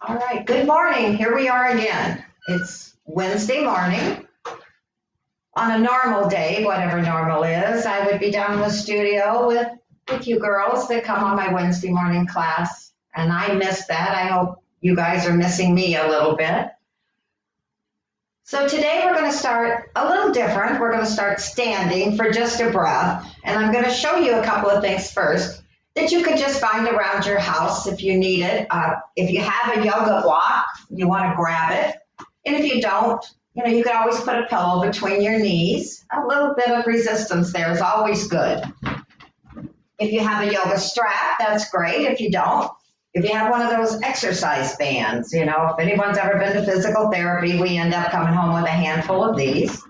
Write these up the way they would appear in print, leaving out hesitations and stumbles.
All right, good morning. Here we are again. It's Wednesday morning. On a normal day, whatever normal is, I would be down in the studio with you girls that come on my Wednesday morning class. And I miss that. I hope you guys are missing me a little bit. So today we're going to start a little different. We're going to start standing for just a breath. And I'm going to show you a couple of things first that you could just find around your house if you need it. If you have a yoga block, you want to grab it. And if you don't, you can always put a pillow between your knees. A little bit of resistance there is always good. If you have a yoga strap, that's great. If you don't, if you have one of those exercise bands, if anyone's ever been to physical therapy, we end up coming home with a handful of these.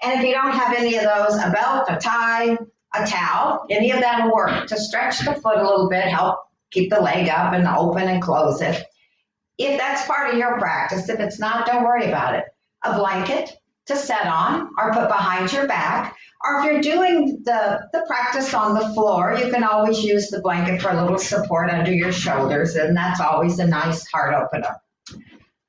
And if you don't have any of those, a belt, a tie, a towel, any of that will work to stretch the foot a little bit, help keep the leg up and open and close it. If that's part of your practice, if it's not, don't worry about it. A blanket to set on or put behind your back, or if you're doing the practice on the floor, you can always use the blanket for a little support under your shoulders, and that's always a nice heart opener.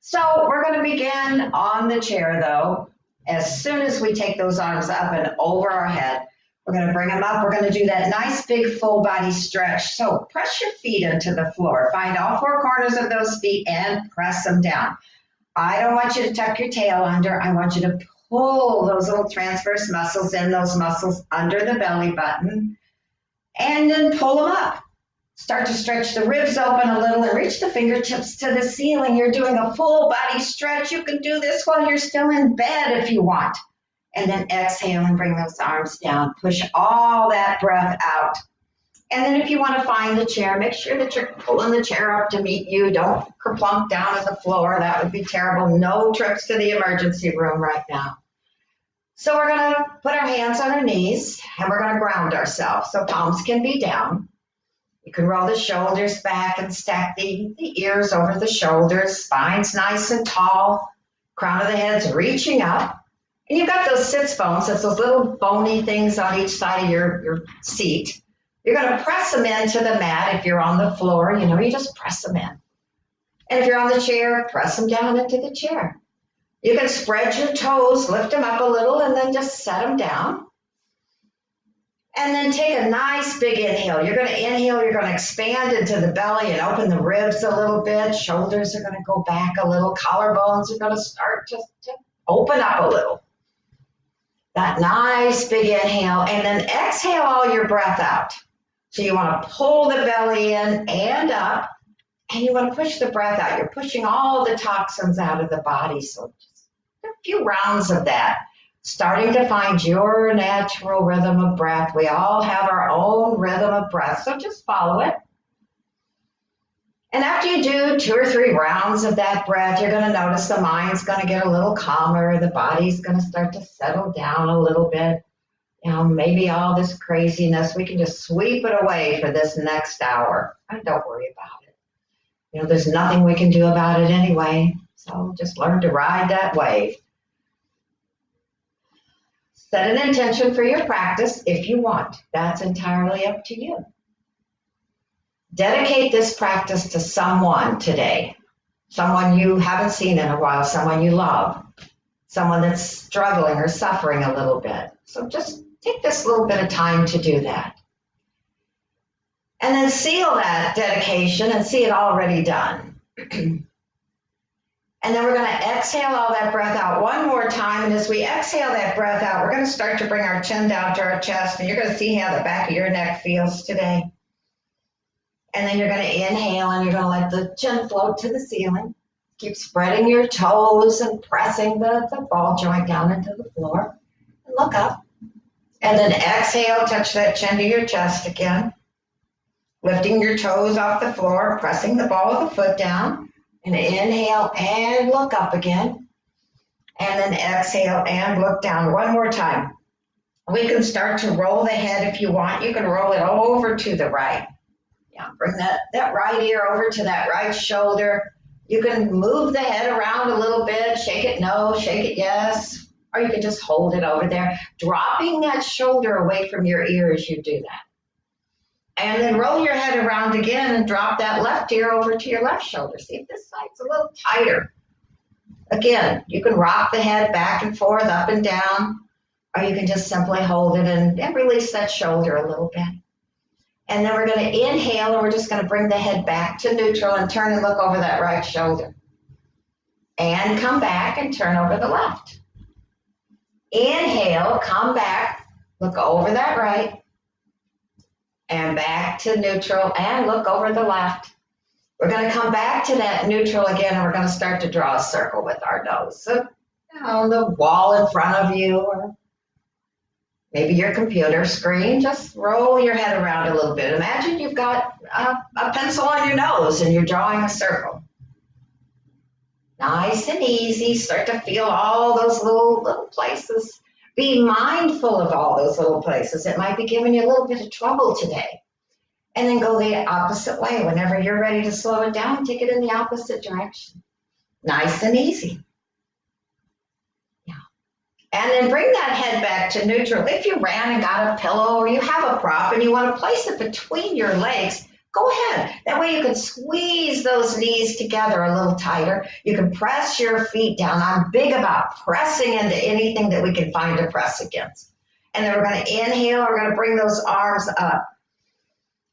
So we're going to begin on the chair, though. As soon as we take those arms up and over our head, we're going to bring them up. We're going to do that nice big full body stretch. So press your feet into the floor. Find all four corners of those feet and press them down. I don't want you to tuck your tail under. I want you to pull those little transverse muscles in, those muscles under the belly button, and then pull them up. Start to stretch the ribs open a little and reach the fingertips to the ceiling. You're doing a full body stretch. You can do this while you're still in bed if you want. And then exhale and bring those arms down. Push all that breath out. And then if you want to find the chair, make sure that you're pulling the chair up to meet you. Don't kerplunk down on the floor. That would be terrible. No trips to the emergency room right now. So we're going to put our hands on our knees and we're going to ground ourselves. So palms can be down. You can roll the shoulders back and stack the ears over the shoulders. Spine's nice and tall. Crown of the head's reaching up. And you've got those sits bones. That's those little bony things on each side of your seat. You're going to press them into the mat. If you're on the floor, you just press them in. And if you're on the chair, press them down into the chair. You can spread your toes, lift them up a little, and then just set them down. And then take a nice big inhale. You're going to inhale, you're going to expand into the belly and open the ribs a little bit. Shoulders are going to go back a little. Collarbones are going to start to open up a little. That nice big inhale, and then exhale all your breath out. So you want to pull the belly in and up, and you want to push the breath out. You're pushing all the toxins out of the body. So just a few rounds of that, starting to find your natural rhythm of breath. We all have our own rhythm of breath, so just follow it. And after you do 2 or 3 rounds of that breath, you're going to notice the mind's going to get a little calmer. The body's going to start to settle down a little bit. Maybe all this craziness, we can just sweep it away for this next hour. And don't worry about it. There's nothing we can do about it anyway. So just learn to ride that wave. Set an intention for your practice if you want. That's entirely up to you. Dedicate this practice to someone today, someone you haven't seen in a while, someone you love, someone that's struggling or suffering a little bit. So just take this little bit of time to do that. And then seal that dedication and see it already done. And then we're going to exhale all that breath out one more time. And as we exhale that breath out, we're going to start to bring our chin down to our chest. And you're going to see how the back of your neck feels today. And then you're going to inhale and you're going to let the chin float to the ceiling. Keep spreading your toes and pressing the ball joint down into the floor. And look up. And then exhale, touch that chin to your chest again. Lifting your toes off the floor, pressing the ball of the foot down. And inhale and look up again. And then exhale and look down one more time. We can start to roll the head if you want. You can roll it over to the right. Bring that right ear over to that right shoulder. You can move the head around a little bit, shake it no, shake it yes, or you can just hold it over there, dropping that shoulder away from your ear as you do that. And then roll your head around again and drop that left ear over to your left shoulder. See if this side's a little tighter. Again, you can rock the head back and forth, up and down, or you can just simply hold it and release that shoulder a little bit. And then we're going to inhale, and we're just going to bring the head back to neutral and turn and look over that right shoulder. And come back and turn over the left. Inhale, come back, look over that right, and back to neutral, and look over the left. We're going to come back to that neutral again, and we're going to start to draw a circle with our nose. So, on the wall in front of you, or maybe your computer screen, just roll your head around a little bit. Imagine you've got a pencil on your nose and you're drawing a circle. Nice and easy. Start to feel all those little places. Be mindful of all those little places. It might be giving you a little bit of trouble today. And then go the opposite way. Whenever you're ready to slow it down, take it in the opposite direction. Nice and easy. And then bring that head back to neutral. If you ran and got a pillow or you have a prop and you want to place it between your legs, go ahead. That way you can squeeze those knees together a little tighter. You can press your feet down. I'm big about pressing into anything that we can find to press against. And then we're going to inhale. We're going to bring those arms up.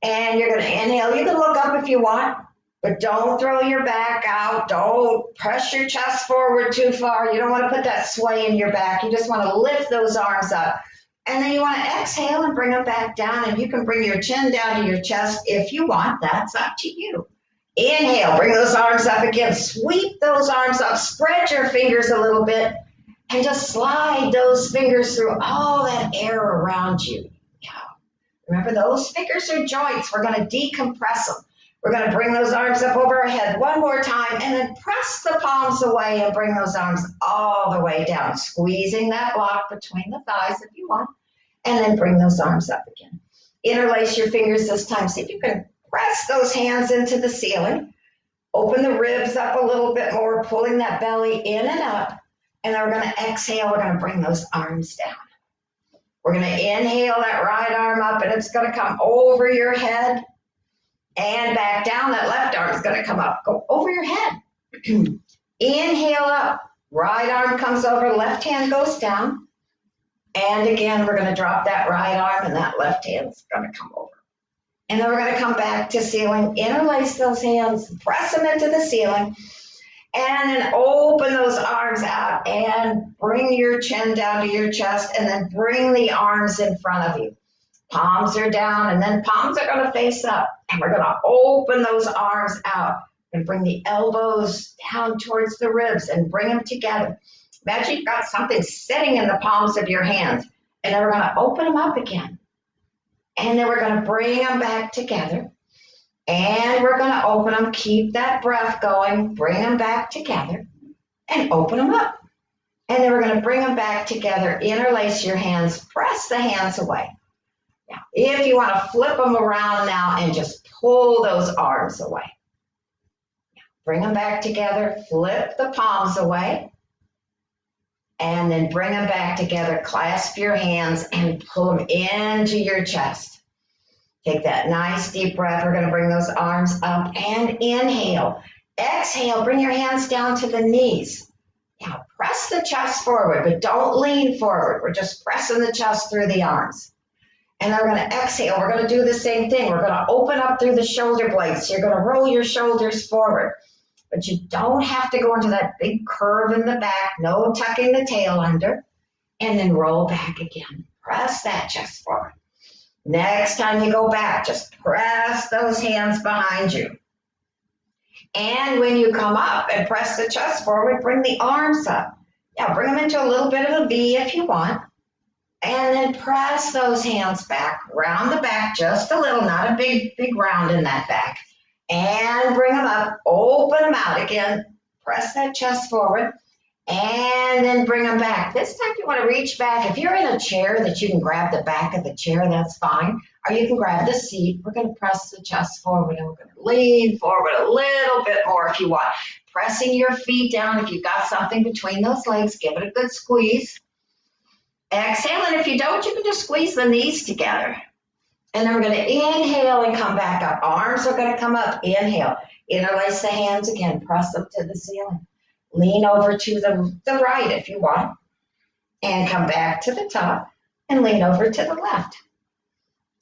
And you're going to inhale. You can look up if you want. But don't throw your back out. Don't press your chest forward too far. You don't want to put that sway in your back. You just want to lift those arms up. And then you want to exhale and bring them back down. And you can bring your chin down to your chest if you want. That's up to you. Inhale, bring those arms up again. Sweep those arms up. Spread your fingers a little bit. And just slide those fingers through all that air around you. Yeah. Remember, those fingers are joints. We're going to decompress them. We're going to bring those arms up over our head one more time and then press the palms away and bring those arms all the way down, squeezing that block between the thighs if you want, and then bring those arms up again. Interlace your fingers this time. See if you can press those hands into the ceiling. Open the ribs up a little bit more, pulling that belly in and up. And then we're going to exhale. We're going to bring those arms down. We're going to inhale that right arm up, and it's going to come over your head. And back down, that left arm is going to come up. Go over your head. Inhale up. Right arm comes over, left hand goes down. And again, we're going to drop that right arm, and that left hand's going to come over. And then we're going to come back to ceiling, interlace those hands, press them into the ceiling, and then open those arms out and bring your chin down to your chest, and then bring the arms in front of you. Palms are down, and then palms are going to face up. And we're going to open those arms out and bring the elbows down towards the ribs and bring them together. Imagine you've got something sitting in the palms of your hands. And then we're going to open them up again. And then we're going to bring them back together. And we're going to open them. Keep that breath going. Bring them back together and open them up. And then we're going to bring them back together. Interlace your hands. Press the hands away. Now, if you want to flip them around now and just pull those arms away. Now, bring them back together, flip the palms away, and then bring them back together. Clasp your hands and pull them into your chest. Take that nice deep breath. We're going to bring those arms up and inhale. Exhale, bring your hands down to the knees. Now, press the chest forward, but don't lean forward. We're just pressing the chest through the arms. And then we're going to exhale. We're going to do the same thing. We're going to open up through the shoulder blades. You're going to roll your shoulders forward. But you don't have to go into that big curve in the back. No tucking the tail under. And then roll back again. Press that chest forward. Next time you go back, just press those hands behind you. And when you come up and press the chest forward, bring the arms up. Now bring them into a little bit of a V if you want. And then press those hands back, round the back just a little, not a big round in that back. And bring them up, open them out again, press that chest forward, and then bring them back. This time you want to reach back. If you're in a chair that you can grab the back of the chair, that's fine. Or you can grab the seat. We're going to press the chest forward, and we're going to lean forward a little bit more if you want. Pressing your feet down. If you've got something between those legs, give it a good squeeze. Exhale, and if you don't, you can just squeeze the knees together. And then we're going to inhale and come back up. Arms are going to come up. Inhale. Interlace the hands again. Press them to the ceiling. Lean over to the right if you want. And come back to the top and lean over to the left.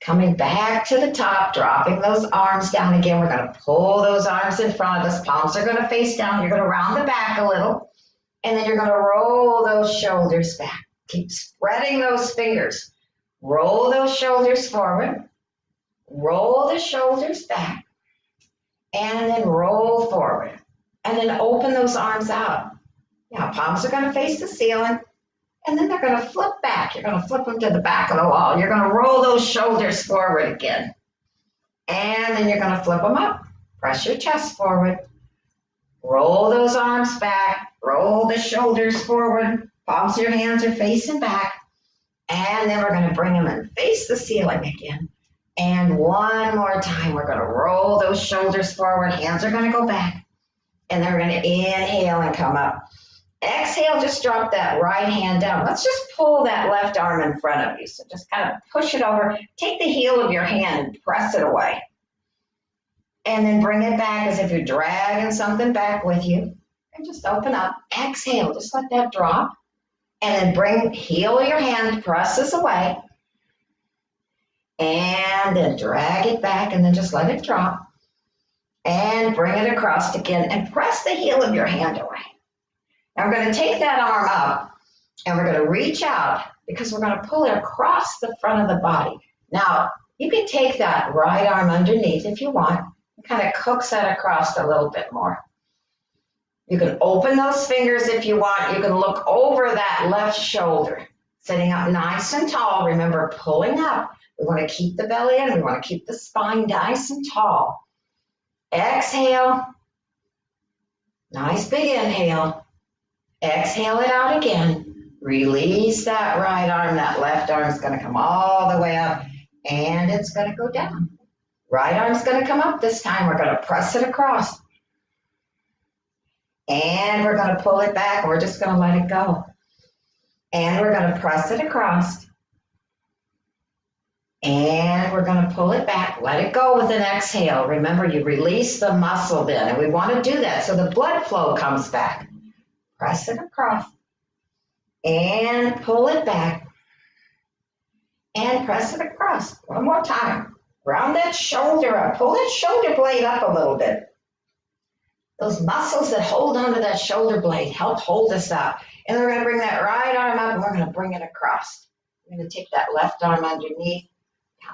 Coming back to the top, dropping those arms down again. We're going to pull those arms in front of us. Palms are going to face down. You're going to round the back a little. And then you're going to roll those shoulders back. Keep spreading those fingers. Roll those shoulders forward. Roll the shoulders back. And then roll forward. And then open those arms out. Now, palms are going to face the ceiling. And then they're going to flip back. You're going to flip them to the back of the wall. You're going to roll those shoulders forward again. And then you're going to flip them up. Press your chest forward. Roll those arms back. Roll the shoulders forward. Palms of your hands are facing back. And then we're going to bring them and face the ceiling again. And one more time, we're going to roll those shoulders forward. Hands are going to go back. And then we're going to inhale and come up. Exhale, just drop that right hand down. Let's just pull that left arm in front of you. So just kind of push it over. Take the heel of your hand and press it away. And then bring it back as if you're dragging something back with you. And just open up. Exhale, just let that drop. And then bring heel of your hand, press this away. And then drag it back and then just let it drop. And bring it across again and press the heel of your hand away. Now we're going to take that arm up and we're going to reach out because we're going to pull it across the front of the body. Now, you can take that right arm underneath if you want and kind of coax that across a little bit more. You can open those fingers if you want. You can look over that left shoulder, sitting up nice and tall. Remember, pulling up. We want to keep the belly in. We want to keep the spine nice and tall. Exhale. Nice big inhale. Exhale it out again. Release that right arm. That left arm is going to come all the way up and it's going to go down. Right arm's going to come up this time. We're going to press it across. And we're going to pull it back. We're just going to let it go. And we're going to press it across. And we're going to pull it back. Let it go with an exhale. Remember, you release the muscle then. And we want to do that so the blood flow comes back. Press it across and pull it back and press it across. One more time. Round that shoulder up. Pull that shoulder blade up a little bit. Those muscles that hold onto that shoulder blade help hold us up. And we're going to bring that right arm up and we're going to bring it across. We're going to take that left arm underneath.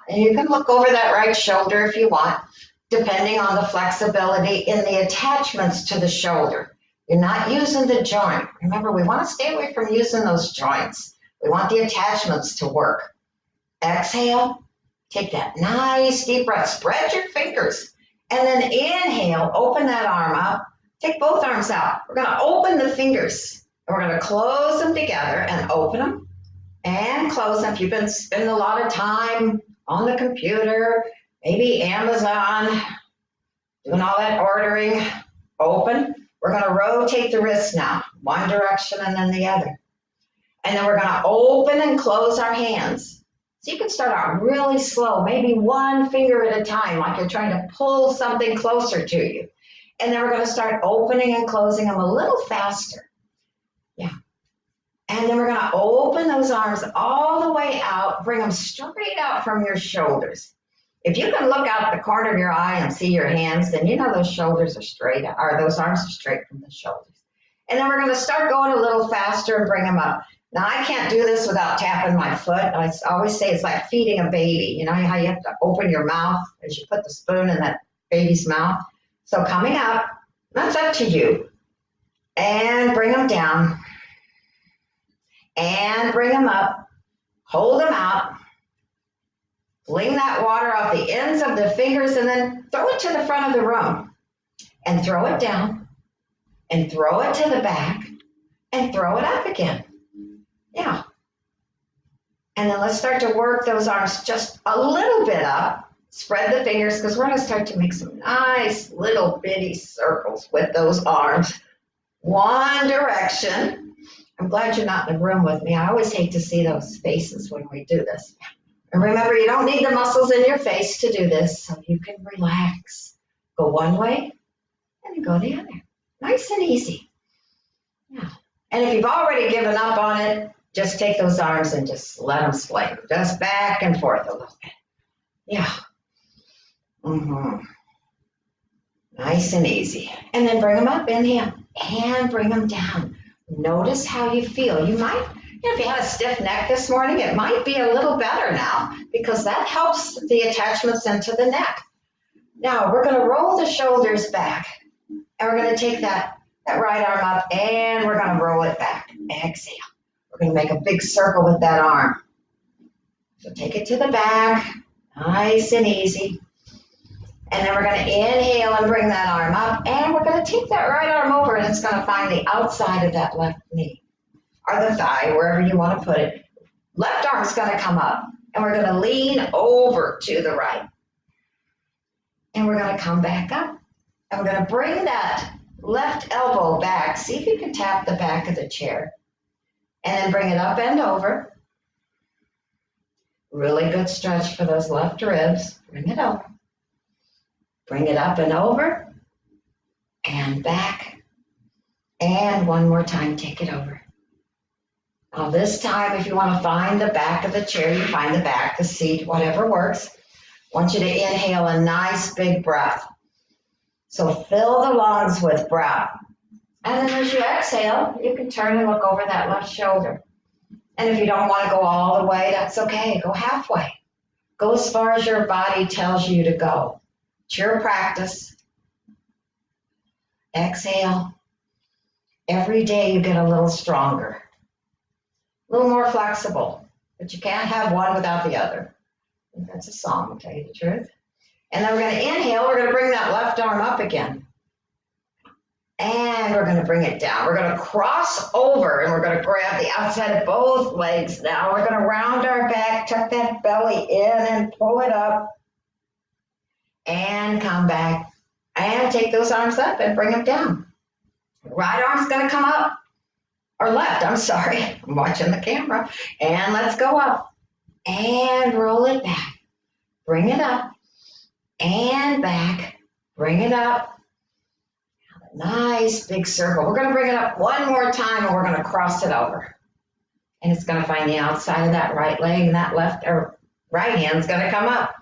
And you can look over that right shoulder if you want, depending on the flexibility in the attachments to the shoulder. You're not using the joint. Remember, we want to stay away from using those joints. We want the attachments to work. Exhale. Take that nice deep breath. Spread your fingers. And then inhale. Open that arm up. Take both arms out. We're going to open the fingers. And we're going to close them together and open them and close them. If you've been spending a lot of time on the computer, maybe Amazon, doing all that ordering, open. We're going to rotate the wrists now, one direction and then the other. And then we're going to open and close our hands. So you can start out really slow, maybe one finger at a time, like you're trying to pull something closer to you. And then we're going to start opening and closing them a little faster. Yeah. And then we're going to open those arms all the way out, bring them straight out from your shoulders. If you can look out the corner of your eye and see your hands, then you know those shoulders are straight, or those arms are straight from the shoulders. And then we're going to start going a little faster and bring them up. Now, I can't do this without tapping my foot. I always say it's like feeding a baby. You know how you have to open your mouth as you put the spoon in that baby's mouth? So coming up, that's up to you. And bring them down. And bring them up. Hold them out. Fling that water off the ends of the fingers and then throw it to the front of the room. And throw it down. And throw it to the back. And throw it up again. Yeah. And then let's start to work those arms just a little bit up. Spread the fingers because we're going to start to make some nice little bitty circles with those arms. One direction. I'm glad you're not in the room with me. I always hate to see those faces when we do this. And remember, you don't need the muscles in your face to do this, so you can relax. Go one way and then go the other. Nice and easy. Yeah. And if you've already given up on it, just take those arms and just let them sway. Just back and forth a little bit. Yeah. Nice and easy. And then bring them up, inhale, and bring them down. Notice how you feel. You might, if you had a stiff neck this morning, it might be a little better now because that helps the attachments into the neck. Now we're going to roll the shoulders back, and we're going to take that right arm up, and we're going to roll it back. Exhale. We're going to make a big circle with that arm. So take it to the back, nice and easy. And then we're going to inhale and bring that arm up, and we're going to take that right arm over, and it's going to find the outside of that left knee or the thigh, wherever you want to put it. Left arm's going to come up, and we're going to lean over to the right. And we're going to come back up, and we're going to bring that left elbow back. See if you can tap the back of the chair, and then bring it up and over. Really good stretch for those left ribs. Bring it over. Bring it up and over, and back, and one more time, take it over. Now this time, if you want to find the back of the chair, you find the back, the seat, whatever works. I want you to inhale a nice big breath. So fill the lungs with breath. And then as you exhale, you can turn and look over that left shoulder. And if you don't want to go all the way, that's okay. Go halfway. Go as far as your body tells you to go. It's your practice. Exhale. Every day you get a little stronger, a little more flexible, but you can't have one without the other. That's a song, to tell you the truth. And then we're going to inhale. We're going to bring that left arm up again. And we're going to bring it down. We're going to cross over, and we're going to grab the outside of both legs now. We're going to round our back, tuck that belly in, and pull it up. And come back and take those arms up and bring them down. Right arm's going to come up, or left, I'm sorry. I'm watching the camera. And let's go up and roll it back. Bring it up and back. Bring it up. Nice big circle. We're going to bring it up one more time, and we're going to cross it over. And it's going to find the outside of that right leg, and that left or right hand's going to come up.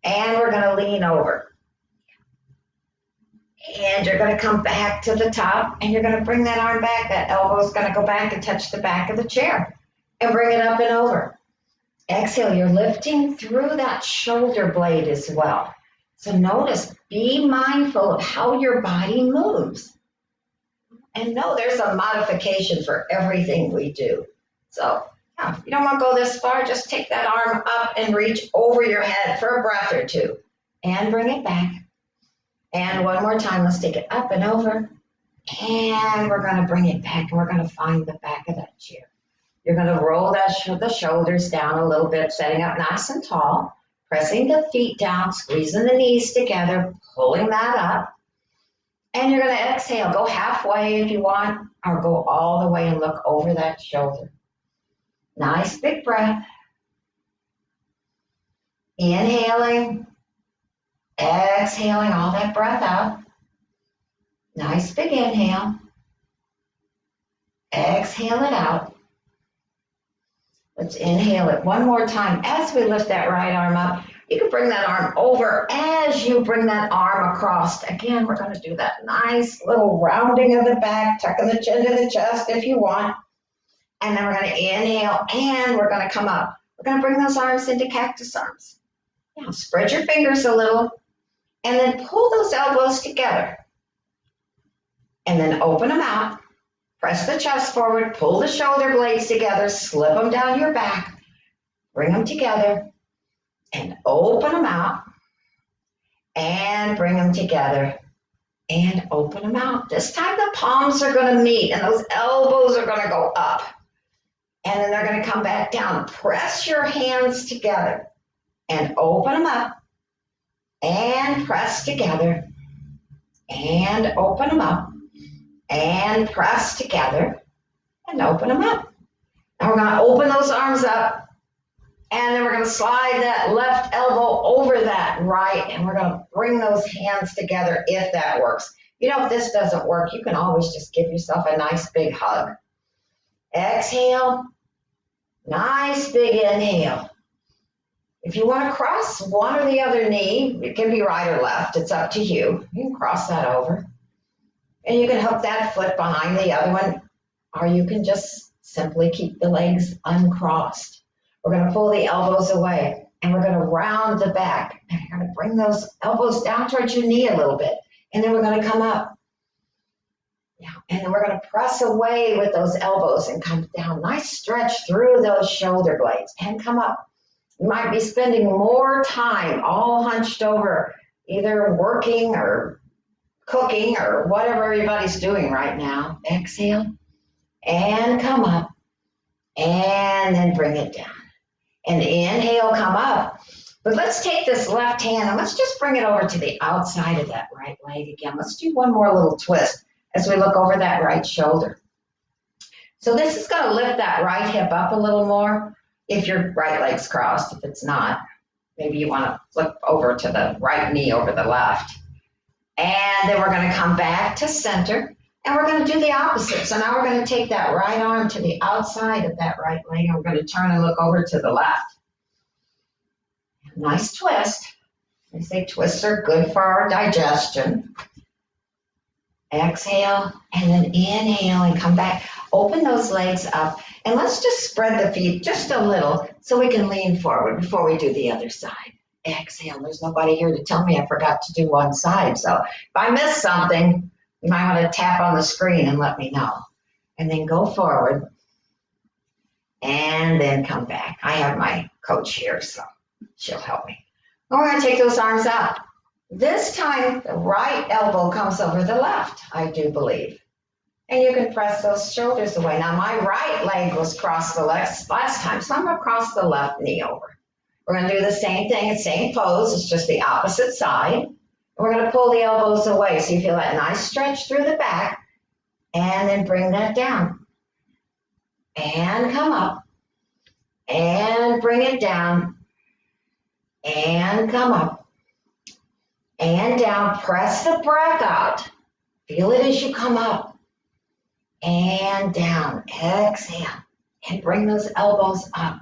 And we're going to lean over. And you're going to come back to the top, and you're going to bring that arm back. That elbow is going to go back and touch the back of the chair. And bring it up and over. Exhale. You're lifting through that shoulder blade as well. So notice, be mindful of how your body moves. And know there's a modification for everything we do. So if you don't want to go this far, just take that arm up and reach over your head for a breath or two. And bring it back. And one more time, let's take it up and over. And we're going to bring it back, and we're going to find the back of that chair. You're going to roll the shoulders down a little bit, setting up nice and tall, pressing the feet down, squeezing the knees together, pulling that up. And you're going to exhale. Go halfway if you want, or go all the way and look over that shoulder. Nice big breath. Inhaling, exhaling all that breath out. Nice big inhale. Exhale it out. Let's inhale it one more time as we lift that right arm up. You can bring that arm over as you bring that arm across. Again, we're going to do that nice little rounding of the back, tucking the chin to the chest if you want. And then we're going to inhale, and we're going to come up. We're going to bring those arms into cactus arms. Now, spread your fingers a little, and then pull those elbows together. And then open them out. Press the chest forward, pull the shoulder blades together, slip them down your back, bring them together, and open them out, and bring them together, and open them out. This time the palms are going to meet, and those elbows are going to go up. And then they're going to come back down. Press your hands together and open them up and press together and open them up and press together and open them up. Now we're going to open those arms up And then we're going to slide that left elbow over that right, and we're going to bring those hands together if that works. You know, if this doesn't work, you can always just give yourself a nice big hug. Exhale, nice big inhale. If you want to cross one or the other knee, it can be right or left. It's up to you. You can cross that over. And you can hook that foot behind the other one, or you can just simply keep the legs uncrossed. We're going to pull the elbows away, and we're going to round the back. And you're going to bring those elbows down towards your knee a little bit. And then we're going to come up. Yeah. And then we're going to press away with those elbows and come down. Nice stretch through those shoulder blades and come up. You might be spending more time all hunched over, either working or cooking or whatever everybody's doing right now. Exhale and come up, and then bring it down. And inhale, come up. But let's take this left hand and let's just bring it over to the outside of that right leg again. Let's do one more little twist as we look over that right shoulder. So this is going to lift that right hip up a little more if your right leg's crossed. If it's not, maybe you want to flip over to the right knee over the left. And then we're going to come back to center, and we're going to do the opposite. So now we're going to take that right arm to the outside of that right leg, and we're going to turn and look over to the left. Nice twist. They say twists are good for our digestion. Exhale, and then inhale and come back. Open those legs up, and let's just spread the feet just a little so we can lean forward before we do the other side. Exhale. There's nobody here to tell me I forgot to do one side. So if I missed something, you might want to tap on the screen and let me know. And then go forward and then come back. I have my coach here, so she'll help me. And we're going to take those arms out. This time, the right elbow comes over the left, I do believe. And you can press those shoulders away. Now, my right leg was crossed the last time, so I'm going to cross the left knee over. We're going to do the same thing, same pose. It's just the opposite side. We're going to pull the elbows away so you feel that nice stretch through the back, and then bring that down. And come up. And bring it down. And come up. And down. Press the breath out. Feel it as you come up. And down. Exhale. And bring those elbows up.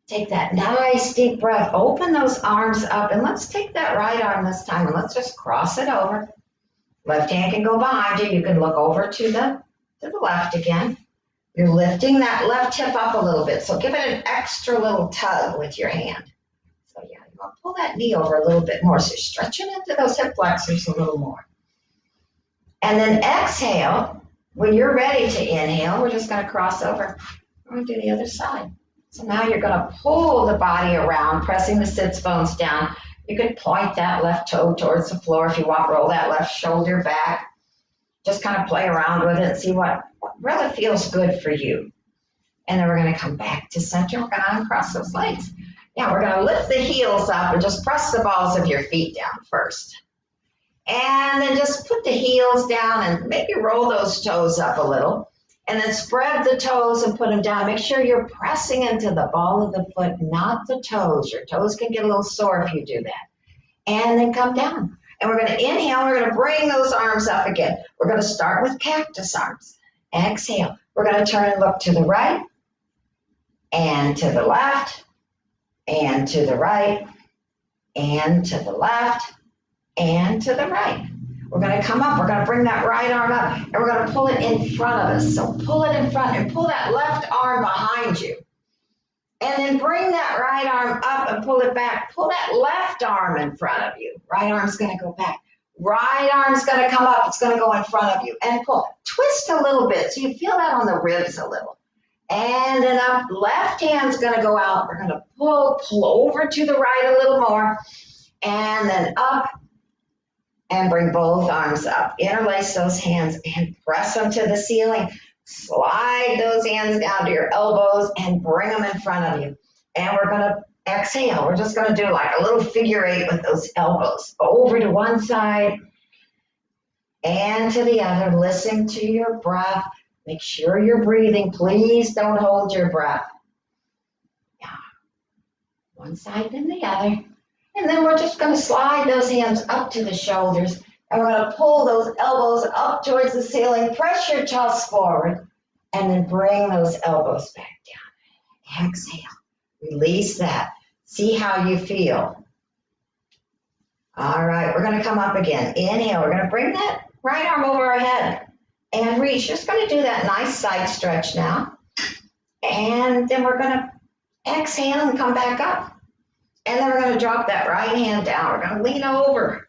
Take that nice deep breath. Open those arms up. And let's take that right arm this time and let's just cross it over. Left hand can go behind you. You can look over to the left again. You're lifting that left hip up a little bit. So give it an extra little tug with your hand. So yeah, you want to pull that knee over a little bit more. So you're stretching into those hip flexors a little more. And then exhale. When you're ready to inhale, we're just going to cross over. We're going to do the other side. So now you're going to pull the body around, pressing the sits bones down. You can point that left toe towards the floor if you want. Roll that left shoulder back. Just kind of play around with it and see what really feels good for you. And then we're going to come back to center. We're going to uncross those legs. Yeah, we're going to lift the heels up and just press the balls of your feet down first. And then just put the heels down and maybe roll those toes up a little. And then spread the toes and put them down. Make sure you're pressing into the ball of the foot, not the toes. Your toes can get a little sore if you do that. And then come down. And we're going to inhale. We're going to bring those arms up again. We're going to start with cactus arms. Exhale. We're going to turn and look to the right and to the left and to the right and to the left and to the right. We're going to come up. We're going to bring that right arm up, and we're going to pull it in front of us. So pull it in front and pull that left arm behind you. And then bring that right arm up and pull it back. Pull that left arm in front of you. Right arm's going to go back. Right arm's going to come up. It's going to go in front of you. And pull. Twist a little bit so you feel that on the ribs a little. And then up. Left hand's going to go out. We're going to pull over to the right a little more. And then up. And bring both arms up. Interlace those hands and press them to the ceiling. Slide those hands down to your elbows and bring them in front of you. And we're going to exhale. We're just going to do like a little figure eight with those elbows. Over to one side and to the other. Listen to your breath. Make sure you're breathing. Please don't hold your breath. Yeah. one side then the other. And then we're just going to slide those hands up to the shoulders. And we're going to pull those elbows up towards the ceiling. Press your chest forward. And then bring those elbows back down. Exhale. Release that. See how you feel. All right, we're going to come up again. Inhale. We're going to bring that right arm over our head and reach. Just going to do that nice side stretch now. And then we're going to exhale and come back up. And then we're going to drop that right hand down. We're going to lean over.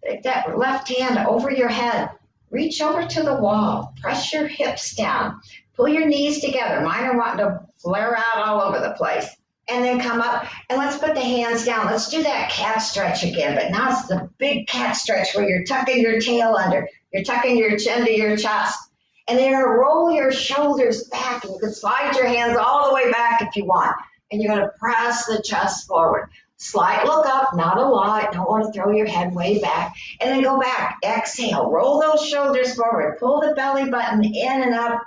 Take that left hand over your head. Reach over to the wall. Press your hips down. Pull your knees together. Mine are wanting to flare out all over the place. And then come up. And let's put the hands down. Let's do that cat stretch again. But now it's the big cat stretch where you're tucking your tail under. You're tucking your chin to your chest. And then you're going to roll your shoulders back. And you can slide your hands all the way back if you want. And you're going to press the chest forward. Slight look up, not a lot. Don't want to throw your head way back. And then go back. Exhale. Roll those shoulders forward. Pull the belly button in and up.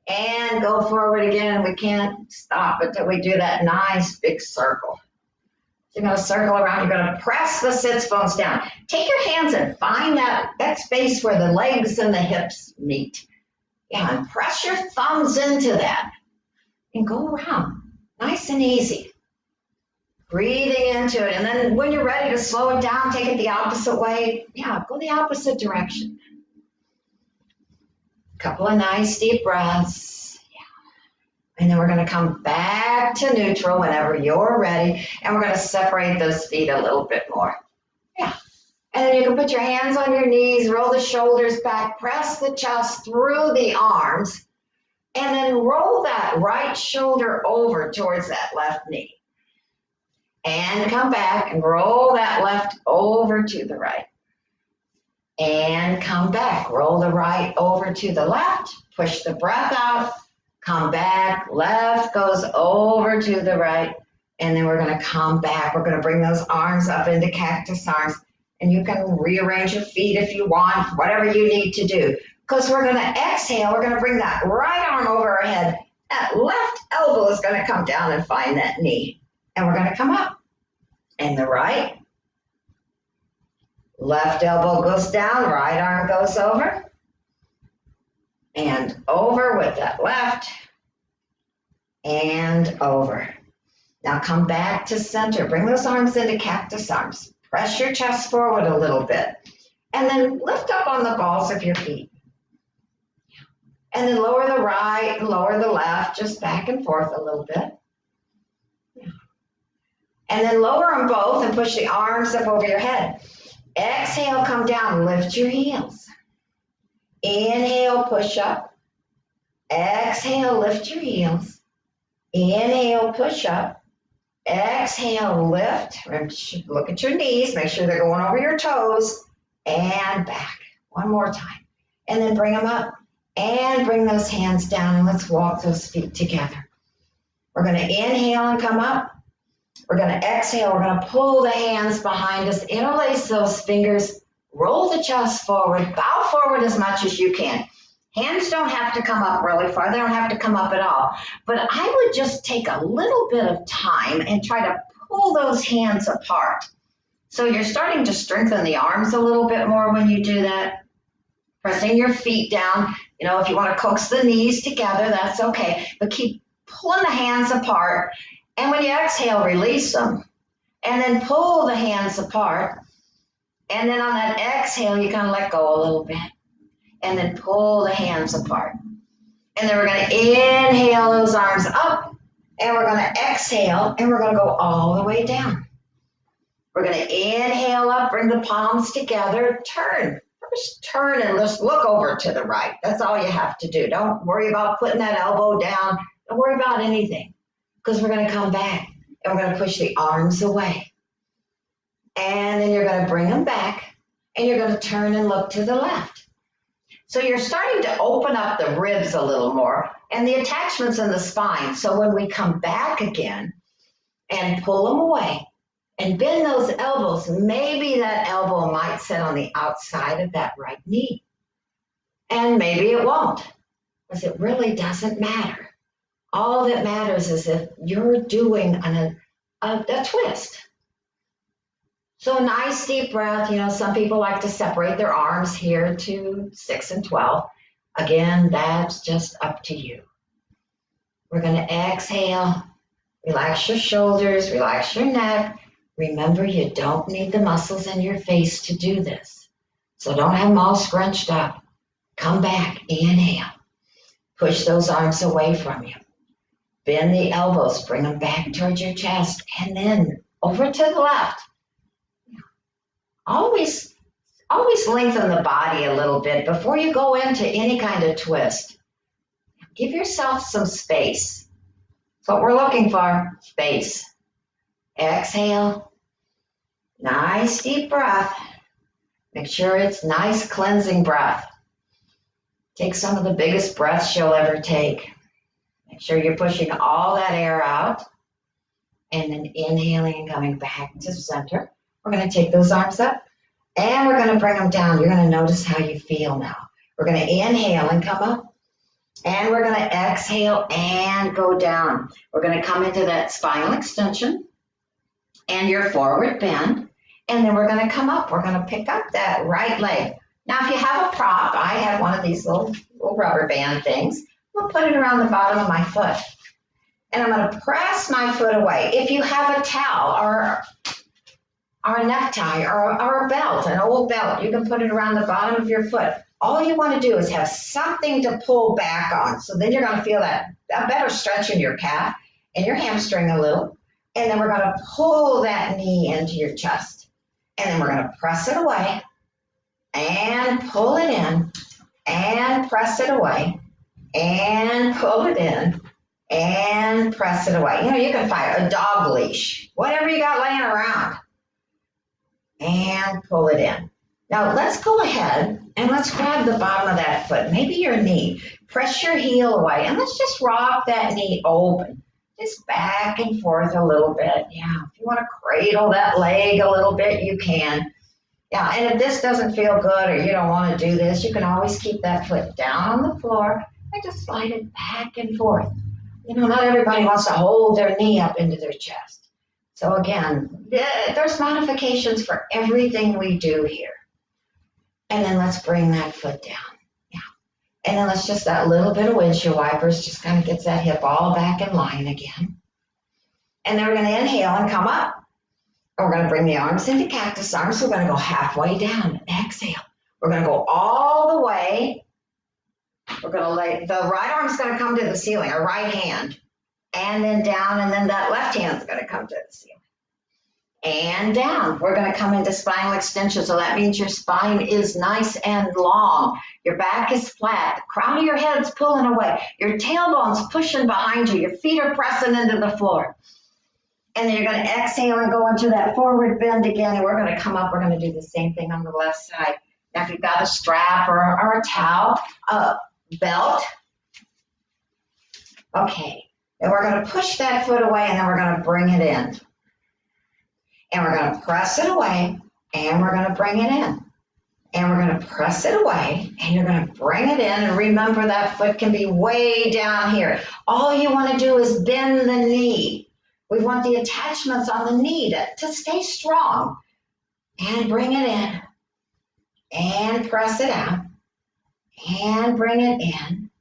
And go forward again. We can't stop until we do that nice big circle. You're going to circle around. You're going to press the sits bones down. Take your hands and find that space where the legs and the hips meet. Yeah, and press your thumbs into that. And go around. Nice and easy. Breathing into it. And then when you're ready to slow it down, take it the opposite way. Yeah, go the opposite direction. Couple of nice deep breaths. Yeah. And then we're going to come back to neutral whenever you're ready. And we're going to separate those feet a little bit more. Yeah. And then you can put your hands on your knees, roll the shoulders back, press the chest through the arms, and then roll that right shoulder over towards that left knee. And come back and roll that left over to the right. And come back. Roll the right over to the left. Push the breath out. Come back. Left goes over to the right. And then we're going to come back. We're going to bring those arms up into cactus arms. And you can rearrange your feet if you want, whatever you need to do. Because we're going to exhale. We're going to bring that right arm over our head. That left elbow is going to come down and find that knee. And we're going to come up. And the right. Left elbow goes down. Right arm goes over. And over with that left. And over. Now come back to center. Bring those arms into cactus arms. Press your chest forward a little bit. And then lift up on the balls of your feet. And then lower the right and lower the left, just back and forth a little bit. And then lower them both and push the arms up over your head. Exhale, come down, lift your heels. Inhale, push up. Exhale, lift your heels. Inhale, push up. Exhale, lift. Look at your knees, make sure they're going over your toes. And back. One more time. And then bring them up. And bring those hands down and let's walk those feet together. We're going to inhale and come up. We're going to exhale. We're going to pull the hands behind us, interlace those fingers, roll the chest forward, bow forward as much as you can. Hands don't have to come up really far. They don't have to come up at all. But I would just take a little bit of time and try to pull those hands apart. So you're starting to strengthen the arms a little bit more when you do that. Pressing your feet down. You know, if you want to coax the knees together, that's okay. But keep pulling the hands apart. And when you exhale, release them. And then pull the hands apart. And then on that exhale, you kind of let go a little bit. And then pull the hands apart. And then we're going to inhale those arms up. And we're going to exhale. And we're going to go all the way down. We're going to inhale up, bring the palms together, turn. First turn and just look over to the right. That's all you have to do. Don't worry about putting that elbow down. Don't worry about anything. Because we're going to come back and we're going to push the arms away. And then you're going to bring them back and you're going to turn and look to the left. So you're starting to open up the ribs a little more and the attachments in the spine. So when we come back again and pull them away and bend those elbows, maybe that elbow might sit on the outside of that right knee. And maybe it won't, because it really doesn't matter. All that matters is if you're doing a twist. So a nice deep breath. Some people like to separate their arms here to 6 and 12. Again, that's just up to you. We're going to exhale. Relax your shoulders, relax your neck. Remember, you don't need the muscles in your face to do this. So don't have them all scrunched up. Come back, inhale. Push those arms away from you. Bend the elbows, bring them back towards your chest, and then over to the left. Always lengthen the body a little bit before you go into any kind of twist. Give yourself some space. That's what we're looking for, space. Exhale. Nice deep breath. Make sure it's nice cleansing breath. Take some of the biggest breaths you'll ever take. Make sure you're pushing all that air out. And then inhaling and coming back to center. We're going to take those arms up and we're going to bring them down. You're going to notice how you feel now. We're going to inhale and come up. And we're going to exhale and go down. We're going to come into that spinal extension and your forward bend. And then we're going to come up. We're going to pick up that right leg. Now, if you have a prop, I have one of these little rubber band things. I'll put it around the bottom of my foot. And I'm going to press my foot away. If you have a towel or a necktie or a belt, an old belt, you can put it around the bottom of your foot. All you want to do is have something to pull back on. So then you're going to feel that better stretch in your calf and your hamstring a little. And then we're going to pull that knee into your chest. And then we're going to press it away and pull it in and press it away and pull it in and press it away. You can find a dog leash, whatever you got laying around, and pull it in. Now let's go ahead and let's grab the bottom of that foot, maybe your knee. Press your heel away and let's just rock that knee open, just back and forth a little bit. Yeah, if you want to cradle that leg a little bit, you can. Yeah, and if this doesn't feel good or you don't want to do this, you can always keep that foot down on the floor and just slide it back and forth. Not everybody wants to hold their knee up into their chest. So again, there's modifications for everything we do here. And then let's bring that foot down. Yeah. And then let's just, that little bit of windshield wipers just kind of gets that hip all back in line again. And then we're going to inhale and come up. And we're going to bring the arms into cactus arms. We're going to go halfway down. Exhale. We're going to go all the way. We're going to lay, the right arm's going to come to the ceiling, our right hand. And then down, and then that left hand's going to come to the ceiling. And down. We're going to come into spinal extension. So that means your spine is nice and long. Your back is flat. The crown of your head's pulling away. Your tailbone's pushing behind you. Your feet are pressing into the floor. And then you're going to exhale and go into that forward bend again. And we're going to come up. We're going to do the same thing on the left side. Now, if you've got a strap or a towel, a belt. Okay. And we're going to push that foot away, and then we're going to bring it in. And we're going to press it away, and we're going to bring it in. And we're going to press it away, and you're going to bring it in. And remember, that foot can be way down here. All you want to do is bend the knee. We want the attachments on the knee to stay strong. And bring it in. And press it out. And bring it in.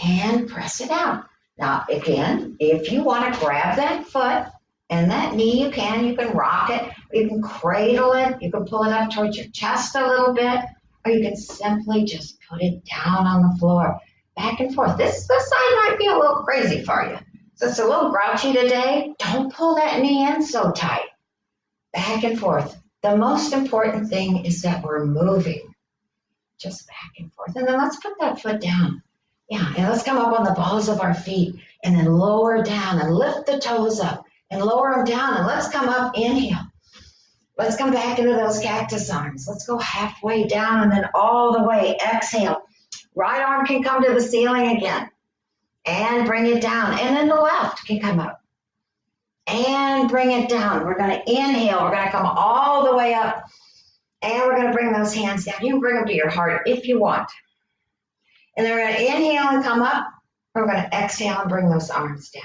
And press it out. Now, again, if you want to grab that foot and that knee, you can rock it, or you can cradle it, you can pull it up towards your chest a little bit, or you can simply just put it down on the floor, back and forth. This side might be a little crazy for you. So it's a little grouchy today. Don't pull that knee in so tight. Back and forth. The most important thing is that we're moving just back and forth. And then let's put that foot down. Yeah, and let's come up on the balls of our feet and then lower down and lift the toes up and lower them down. And let's come up, inhale. Let's come back into those cactus arms. Let's go halfway down and then all the way, exhale. Right arm can come to the ceiling again and bring it down. And then the left can come up and bring it down. We're going to inhale. We're going to come all the way up and we're going to bring those hands down. You can bring them to your heart if you want. And then we're going to inhale and come up. We're going to exhale and bring those arms down.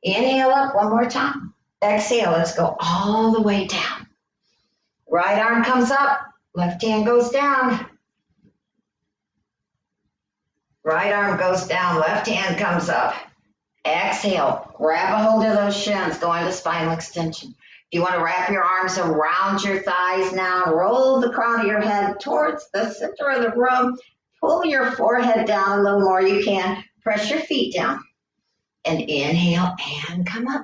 Inhale up one more time. Exhale, let's go all the way down. Right arm comes up, left hand goes down. Right arm goes down, left hand comes up. Exhale, grab a hold of those shins, go into spinal extension. If you want to wrap your arms around your thighs now, roll the crown of your head towards the center of the room. Pull your forehead down a little more. You can press your feet down. And inhale and come up.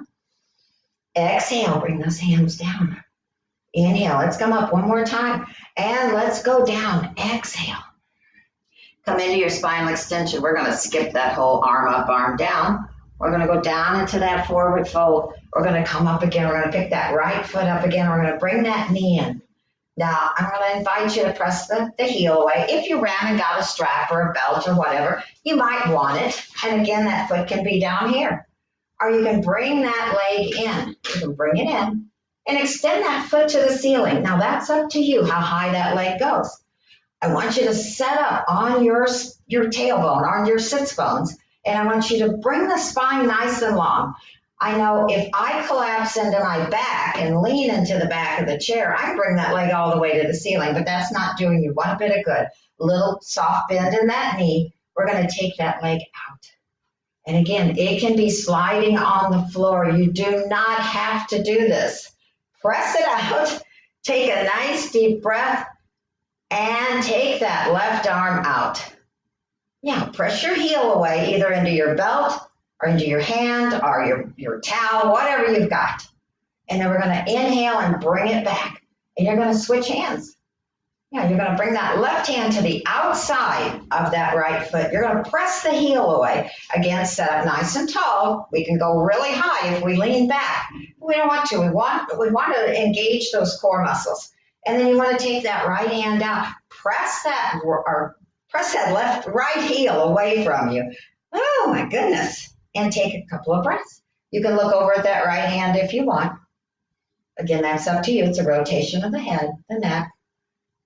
Exhale, bring those hands down. Inhale, let's come up one more time. And let's go down. Exhale. Come into your spinal extension. We're going to skip that whole arm up, arm down. We're going to go down into that forward fold. We're going to come up again. We're going to pick that right foot up again. We're going to bring that knee in. Now, I'm going to invite you to press the heel away. If you ran and got a strap or a belt or whatever, you might want it. And again, that foot can be down here. Or you can bring that leg in. You can bring it in and extend that foot to the ceiling. Now, that's up to you how high that leg goes. I want you to set up on your tailbone, on your sits bones, and I want you to bring the spine nice and long. I know if I collapse into my back and lean into the back of the chair, I can bring that leg all the way to the ceiling, but that's not doing you one bit of good. Little soft bend in that knee. We're going to take that leg out. And again, it can be sliding on the floor. You do not have to do this. Press it out. Take a nice deep breath and take that left arm out. Yeah, press your heel away, either into your belt or into your hand or your towel, whatever you've got. And then we're going to inhale and bring it back. And you're going to switch hands. Yeah, you're going to bring that left hand to the outside of that right foot. You're going to press the heel away. Again, set up nice and tall. We can go really high if we lean back. We don't want to. We want to engage those core muscles. And then you want to take that right hand down. Press that right heel away from you. Oh my goodness. And take a couple of breaths. You can look over at that right hand if you want. Again, that's up to you. It's a rotation of the head, the neck.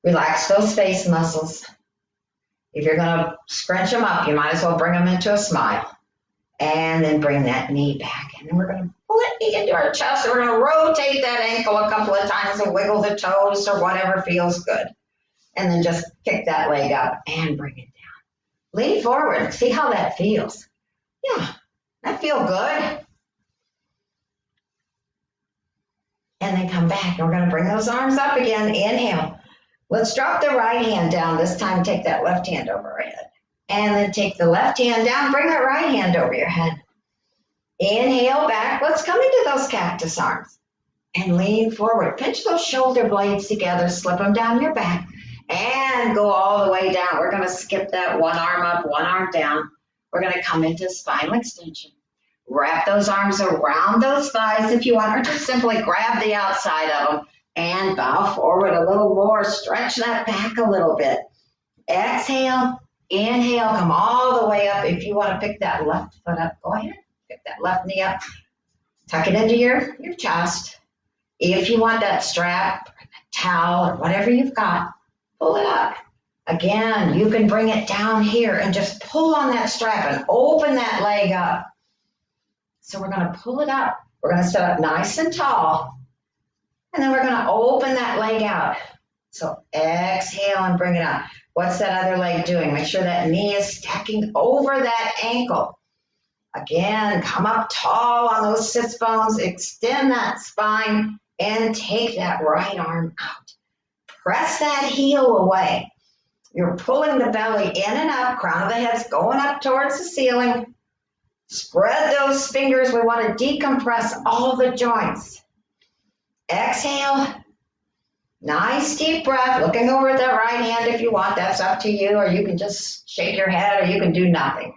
Relax those face muscles. If you're going to scrunch them up, you might as well bring them into a smile. And then bring that knee back. And then we're going to pull that knee into our chest. And we're going to rotate that ankle a couple of times and wiggle the toes or whatever feels good. And then just kick that leg up and bring it down. Lean forward. See how that feels. Yeah, that feels good. And then come back. And we're going to bring those arms up again. Inhale. Let's drop the right hand down. This time, take that left hand over our head. And then take the left hand down. Bring that right hand over your head. Inhale back. Let's come into those cactus arms. And lean forward. Pinch those shoulder blades together. Slip them down your back. And go all the way down. We're going to skip that one arm up, one arm down. We're going to come into spinal extension. Wrap those arms around those thighs if you want, or just simply grab the outside of them and bow forward a little more. Stretch that back a little bit. Exhale, inhale, come all the way up. If you want to pick that left foot up, go ahead. Pick that left knee up. Tuck it into your chest. If you want that strap, or that towel, or whatever you've got, pull it up. Again, you can bring it down here and just pull on that strap and open that leg up. So we're going to pull it up. We're going to set up nice and tall. And then we're going to open that leg out. So exhale and bring it up. What's that other leg doing? Make sure that knee is stacking over that ankle. Again, come up tall on those sits bones. Extend that spine and take that right arm out. Press that heel away. You're pulling the belly in and up. Crown of the head's going up towards the ceiling. Spread those fingers. We want to decompress all the joints. Exhale. Nice deep breath. Looking over at that right hand if you want. That's up to you. Or you can just shake your head or you can do nothing.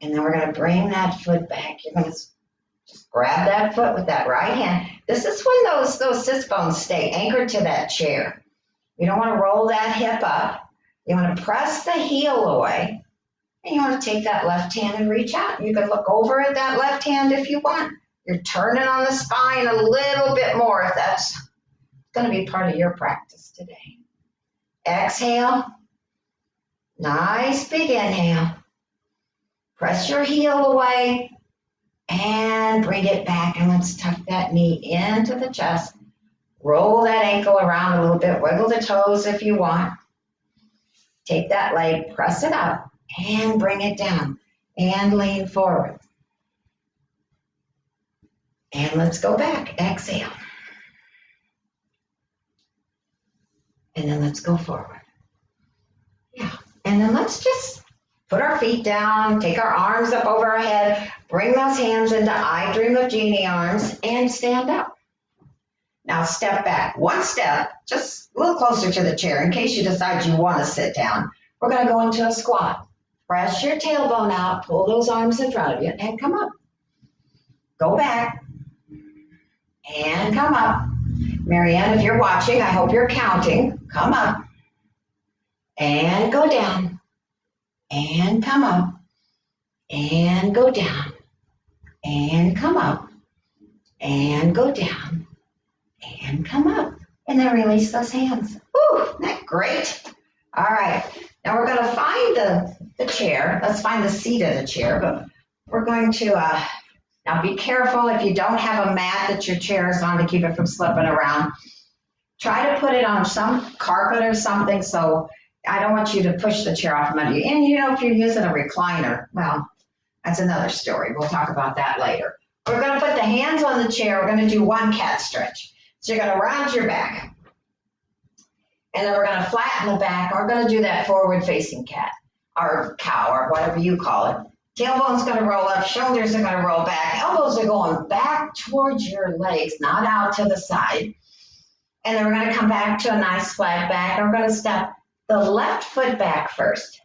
And then we're going to bring that foot back. You're going to just grab that foot with that right hand. This is when those sits bones stay anchored to that chair. You don't want to roll that hip up. You want to press the heel away. And you want to take that left hand and reach out. You can look over at that left hand if you want. You're turning on the spine a little bit more if that's going to be part of your practice today. Exhale. Nice big inhale. Press your heel away. and bring it back. And let's tuck that knee into the chest. Roll that ankle around a little bit. Wiggle the toes if you want. Take that leg, press it up, and bring it down. And lean forward. And let's go back. Exhale. And then let's go forward. Yeah. And then let's just put our feet down, take our arms up over our head, bring those hands into I Dream of Jeannie arms, and stand up. Now step back. One step, just a little closer to the chair in case you decide you want to sit down. We're going to go into a squat. Press your tailbone out, pull those arms in front of you, and come up. Go back. And come up. Marianne, if you're watching, I hope you're counting. Come up. And go down. And come up. And go down. And come up. And go down. And come up. And then release those hands. Woo, isn't that great? All right. Now we're going to find the chair. Let's find the seat of the chair. But we're going to, now be careful if you don't have a mat that your chair is on to keep it from slipping around. Try to put it on some carpet or something, so I don't want you to push the chair off from under you. And you know, if you're using a recliner, well, that's another story. We'll talk about that later. We're going to put the hands on the chair. We're going to do one cat stretch. So you're going to round your back. And then we're going to flatten the back. We're going to do that forward facing cat or cow or whatever you call it. Tailbone's going to roll up, shoulders are going to roll back, elbows are going back towards your legs, not out to the side. And then we're going to come back to a nice flat back. And we're going to step the left foot back first.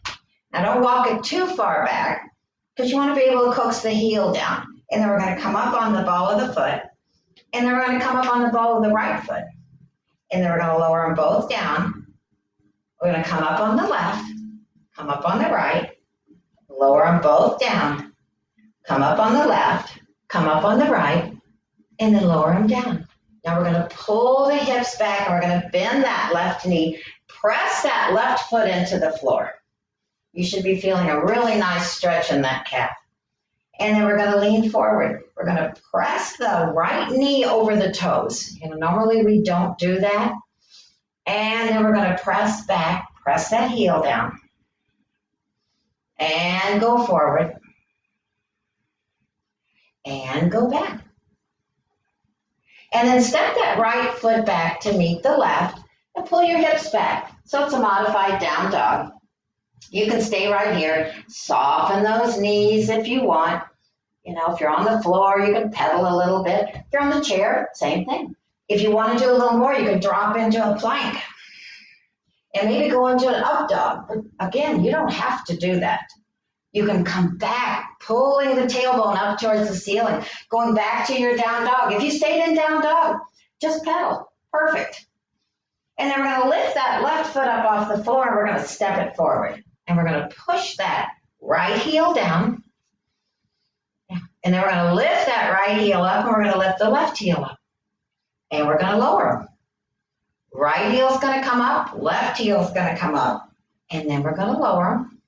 Now don't walk it too far back because you want to be able to coax the heel down. And then we're going to come up on the ball of the foot. And then we're going to come up on the ball of the right foot. And then we're going to lower them both down. We're going to come up on the left, come up on the right, lower them both down, come up on the left, come up on the right, and then lower them down. Now we're going to pull the hips back and we're going to bend that left knee, press that left foot into the floor. You should be feeling a really nice stretch in that calf. And then we're going to lean forward. We're going to press the right knee over the toes. You know, normally we don't do that. And then we're going to press back, press that heel down. And go forward. And go back. And then step that right foot back to meet the left and pull your hips back. So it's a modified down dog. You can stay right here. Soften those knees if you want. You know, if you're on the floor, you can pedal a little bit. If you're on the chair, same thing. If you want to do a little more, you can drop into a plank and maybe go into an up dog. But again, you don't have to do that. You can come back, pulling the tailbone up towards the ceiling, going back to your down dog. If you stayed in down dog, just pedal. Perfect. And then we're going to lift that left foot up off the floor and we're going to step it forward. And we're going to push that right heel down. And then we're going to lift that right heel up and we're going to lift the left heel up. And we're going to lower them. Right heel's going to come up, left heel's going to come up. And then we're going to lower them.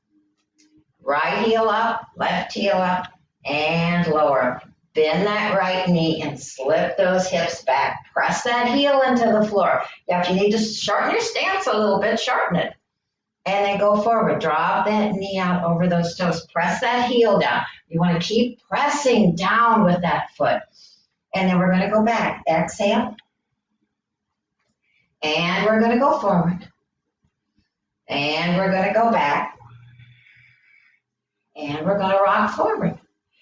Right heel up, left heel up, and lower them. Bend that right knee and slip those hips back. Press that heel into the floor. Yeah, if you need to shorten your stance a little bit, shorten it. And then go forward. Drop that knee out over those toes. Press that heel down. You want to keep pressing down with that foot. And then we're going to go back. Exhale. And we're going to go forward. And we're going to go back. And we're going to rock forward.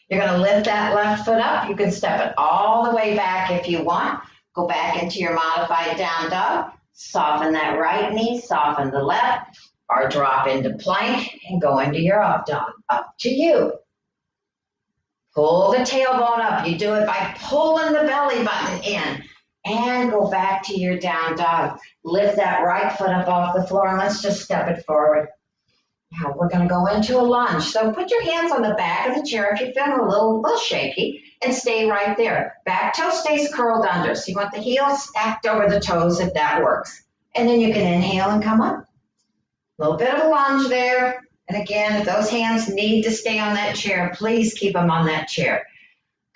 You're going to lift that left foot up. You can step it all the way back if you want. Go back into your modified down dog. Soften that right knee. Soften the left. Or drop into plank and go into your up dog. Up to you. Pull the tailbone up. You do it by pulling the belly button in. And go back to your down dog. Lift that right foot up off the floor and let's just step it forward. Now we're going to go into a lunge. So put your hands on the back of the chair if you're feeling a little shaky and stay right there. Back toe stays curled under. So you want the heels stacked over the toes if that works. And then you can inhale and come up. A little bit of a lunge there. And again, if those hands need to stay on that chair, please keep them on that chair.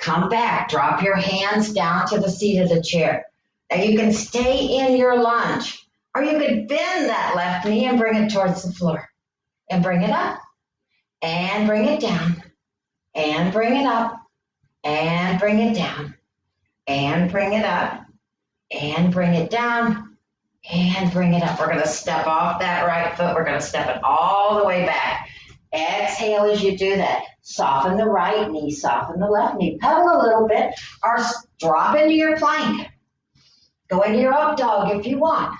Come back, drop your hands down to the seat of the chair. Now you can stay in your lunge, or you could bend that left knee and bring it towards the floor. And bring it up, and bring it down, and bring it up, and bring it down, and bring it up, and bring it down, and bring it up. We're going to step off that right foot. We're going to step it all the way back. Exhale as you do that. Soften the right knee, soften the left knee. Pedal a little bit, or drop into your plank. Go into your up dog if you want.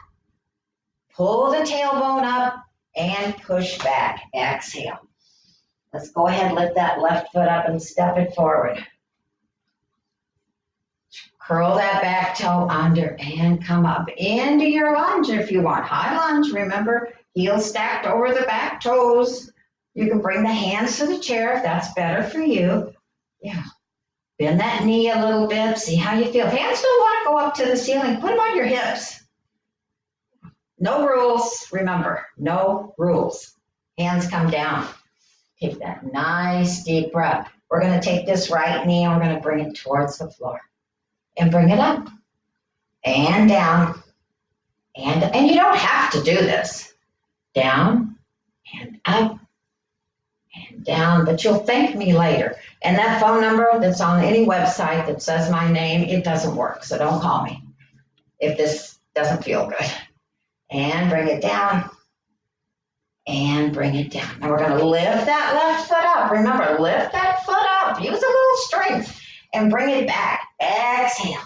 Pull the tailbone up and push back. Exhale. Let's go ahead and lift that left foot up and step it forward. Curl that back toe under and come up into your lunge if you want. High lunge, remember, heels stacked over the back toes. You can bring the hands to the chair if that's better for you. Yeah. Bend that knee a little bit. See how you feel. If hands don't want to go up to the ceiling, put them on your hips. No rules. Remember, no rules. Hands come down. Take that nice deep breath. We're going to take this right knee and we're going to bring it towards the floor. And bring it up and down. And you don't have to do this. Down and up and down, but you'll thank me later. And that phone number that's on any website that says my name, it doesn't work, so don't call me if this doesn't feel good. And bring it down and bring it down. Now we're going to lift that left foot up. Remember, lift that foot up. Use a little strength and bring it back. Exhale.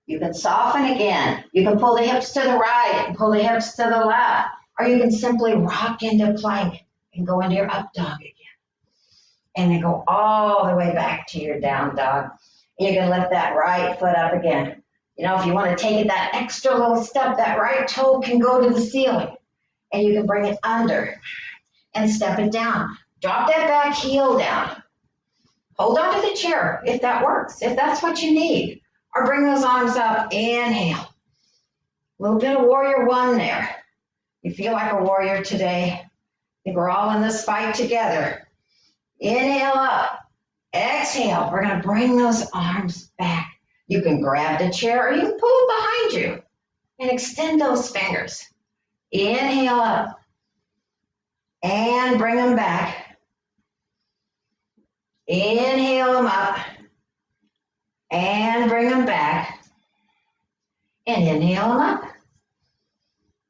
You can soften again. You can pull the hips to the right and pull the hips to the left, or you can simply rock into plank and go into your up dog again. And then go all the way back to your down dog. And you can lift that right foot up again. You know, if you want to take it that extra little step, that right toe can go to the ceiling. And you can bring it under and step it down. Drop that back heel down. Hold on to the chair if that works, if that's what you need. Or bring those arms up. Inhale. A little bit of warrior one there. You feel like a warrior today. I think we're all in this fight together. Inhale up. Exhale. We're going to bring those arms back. You can grab the chair or you can pull it behind you and extend those fingers. Inhale up and bring them back. Inhale them up and bring them back. And inhale them up.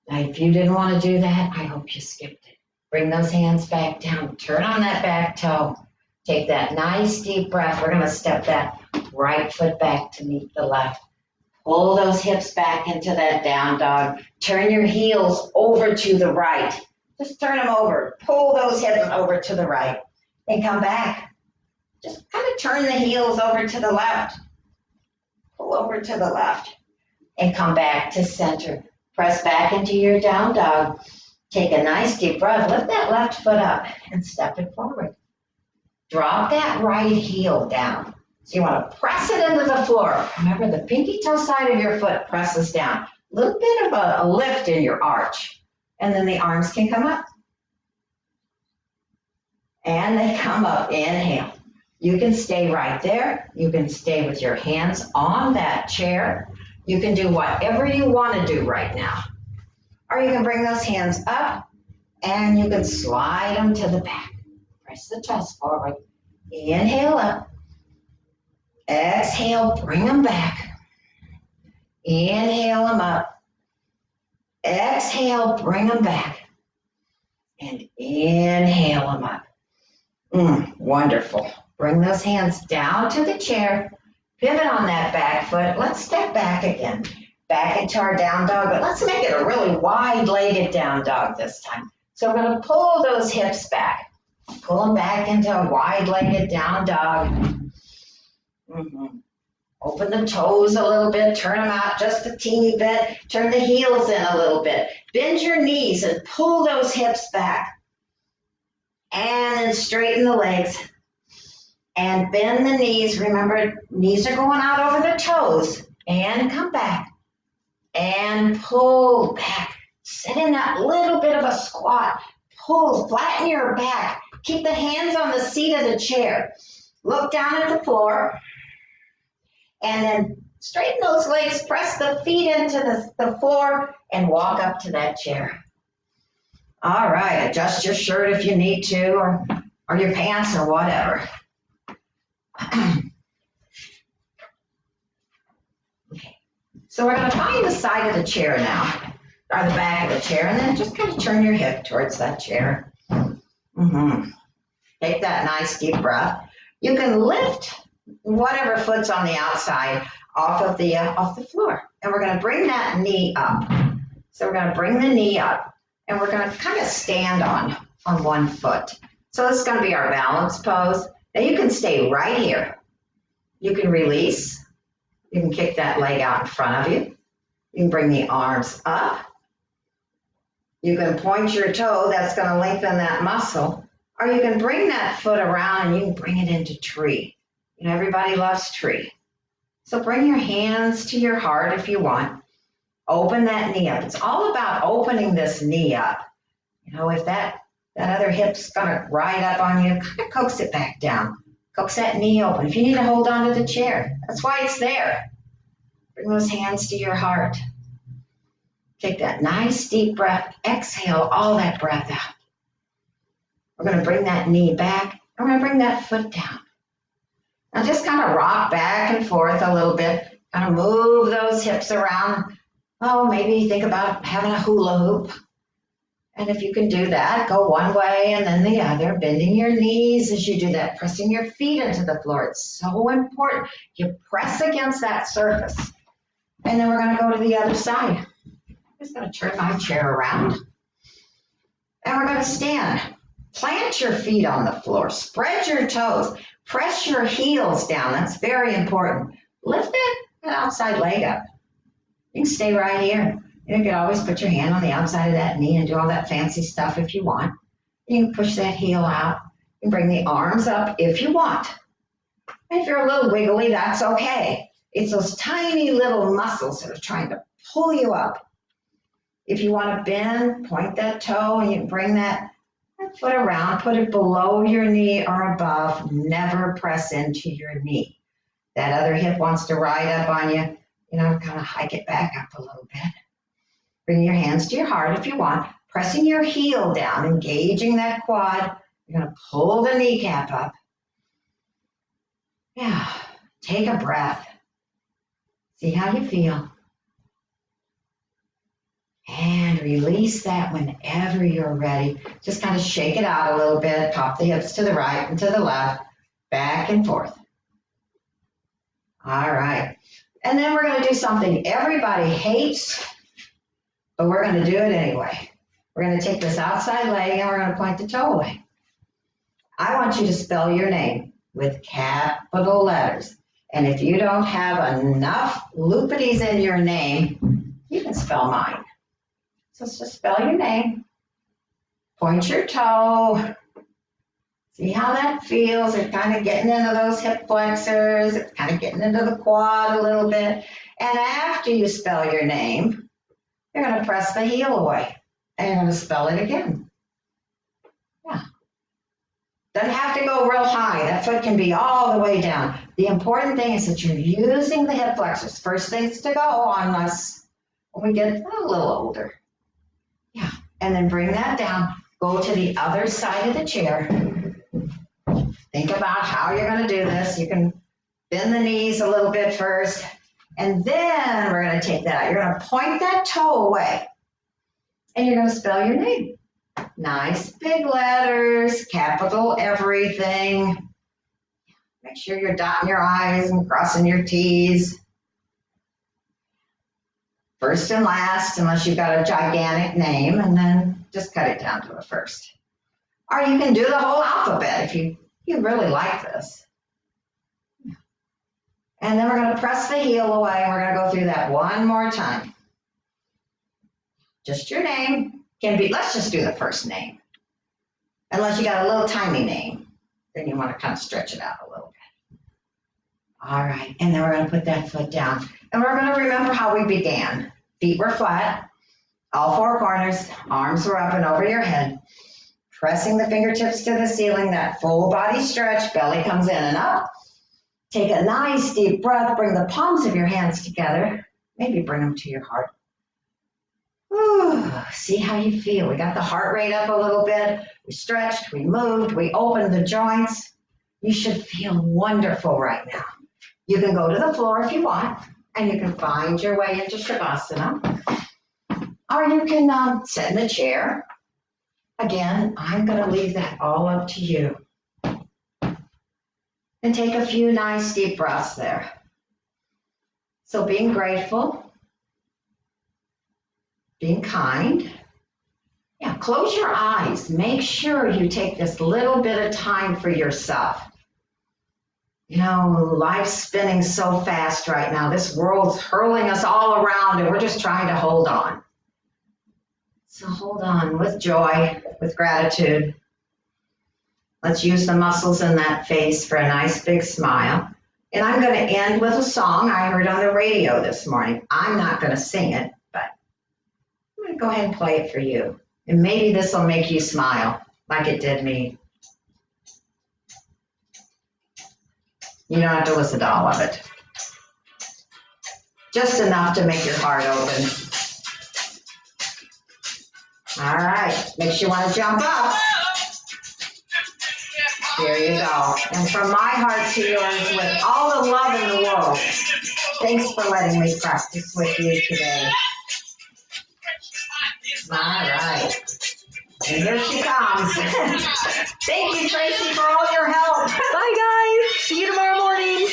Now, if you didn't want to do that, I hope you skipped it. Bring those hands back down. Turn on that back toe. Take that nice deep breath. We're going to step that right foot back to meet the left. Pull those hips back into that down dog. Turn your heels over to the right. Just turn them over. Pull those hips over to the right. And come back. Just kind of turn the heels over to the left. Pull over to the left. And come back to center. Press back into your down dog. Take a nice deep breath. Lift that left foot up and step it forward. Drop that right heel down. So you want to press it into the floor. Remember, the pinky toe side of your foot presses down. A little bit of a lift in your arch. And then the arms can come up. And they come up. Inhale. You can stay right there. You can stay with your hands on that chair. You can do whatever you want to do right now. Or you can bring those hands up and you can slide them to the back. Press the chest forward. Inhale up. Exhale, bring them back. Inhale them up. Exhale, bring them back. And inhale them up. Wonderful. Bring those hands down to the chair. Pivot on that back foot. Let's step back again. Back into our down dog, but let's make it a really wide-legged down dog this time. So we're going to pull those hips back. Pull them back into a wide-legged down dog. Open the toes a little bit. Turn them out just a teeny bit. Turn the heels in a little bit. Bend your knees and pull those hips back. And then straighten the legs. And bend the knees. Remember, knees are going out over the toes. And come back. And pull back. Sit in that little bit of a squat. Pull, flatten your back. Keep the hands on the seat of the chair. Look down at the floor and then straighten those legs, press the feet into the floor and walk up to that chair. All right, adjust your shirt if you need to or your pants or whatever. Okay. So we're going to find the side of the chair now, or the back of the chair, and then just kind of turn your hip towards that chair. Take that nice deep breath. You can lift whatever foot's on the outside off the floor, and we're going to bring that knee up. So we're going to bring the knee up, and we're going to kind of stand on one foot. So this is going to be our balance pose. Now you can stay right here. You can release. You can kick that leg out in front of you. You can bring the arms up. You can point your toe. That's going to lengthen that muscle. Or you can bring that foot around and you can bring it into tree. You know, everybody loves tree. So bring your hands to your heart if you want. Open that knee up. It's all about opening this knee up. You know, if that other hip's going to ride up on you, kind of coax it back down. Coax that knee open. If you need to hold on to the chair, that's why it's there. Bring those hands to your heart. Take that nice deep breath. Exhale all that breath out. We're going to bring that knee back. And we're going to bring that foot down. Now just kind of rock back and forth a little bit. Kind of move those hips around. Oh, maybe think about having a hula hoop. And if you can do that, go one way and then the other, bending your knees as you do that, pressing your feet into the floor. It's so important. You press against that surface. And then we're going to go to the other side. I'm just going to turn my chair around. And we're going to stand. Plant your feet on the floor. Spread your toes. Press your heels down. That's very important. Lift that outside leg up. You can stay right here. You can always put your hand on the outside of that knee and do all that fancy stuff if you want. You can push that heel out. You can bring the arms up if you want. And if you're a little wiggly, that's okay. It's those tiny little muscles that are trying to pull you up. If you want to bend, point that toe and you can bring that foot around, put it below your knee or above. Never press into your knee. That other hip wants to ride up on you. You know, kind of hike it back up a little bit. Bring your hands to your heart if you want. Pressing your heel down, engaging that quad. You're going to pull the kneecap up. Yeah, take a breath. See how you feel. And release that whenever you're ready. Just kind of shake it out a little bit. Pop the hips to the right and to the left. Back and forth. All right. And then we're going to do something everybody hates, but we're going to do it anyway. We're going to take this outside leg and we're going to point the toe away. I want you to spell your name with capital letters. And if you don't have enough loopities in your name, you can spell mine. So just spell your name, point your toe, see how that feels. It's kind of getting into those hip flexors. It's kind of getting into the quad a little bit. And after you spell your name, you're going to press the heel away. And you're going to spell it again. Yeah. Doesn't have to go real high. That foot can be all the way down. The important thing is that you're using the hip flexors. First things to go on us when we get a little older. Yeah. And then bring that down. Go to the other side of the chair. Think about how you're going to do this. You can bend the knees a little bit first. And then we're going to take that out. You're going to point that toe away. And you're going to spell your name. Nice big letters, capital everything. Make sure you're dotting your I's and crossing your T's. First and last, unless you've got a gigantic name, and then just cut it down to a first. Or you can do the whole alphabet if you really like this. And then we're going to press the heel away, and we're going to go through that one more time. Just your name. Can be, let's just do the first name. Unless you got a little tiny name, then you want to kind of stretch it out a little bit. All right, and then we're going to put that foot down. And we're going to remember how we began. Feet were flat, all four corners, arms were up and over your head. Pressing the fingertips to the ceiling, that full body stretch, belly comes in and up. Take a nice deep breath, bring the palms of your hands together. Maybe bring them to your heart. Ooh, see how you feel. We got the heart rate up a little bit. We stretched, we moved, we opened the joints. You should feel wonderful right now. You can go to the floor if you want, and you can find your way into Shavasana. Or you can sit in the chair. Again, I'm going to leave that all up to you. And take a few nice deep breaths there. So being grateful, being kind. Yeah, close your eyes. Make sure you take this little bit of time for yourself. You know, life's spinning so fast right now. This world's hurling us all around and we're just trying to hold on. So hold on with joy, with gratitude. Let's use the muscles in that face for a nice big smile. And I'm going to end with a song I heard on the radio this morning. I'm not going to sing it, but I'm going to go ahead and play it for you. And maybe this will make you smile like it did me. You don't have to listen to all of it. Just enough to make your heart open. All right, makes you want to jump up. There you go. And from my heart to yours, with all the love in the world, thanks for letting me practice with you today. All right. And here she comes. Thank you, Tracy, for all your help. Bye, guys. See you tomorrow morning.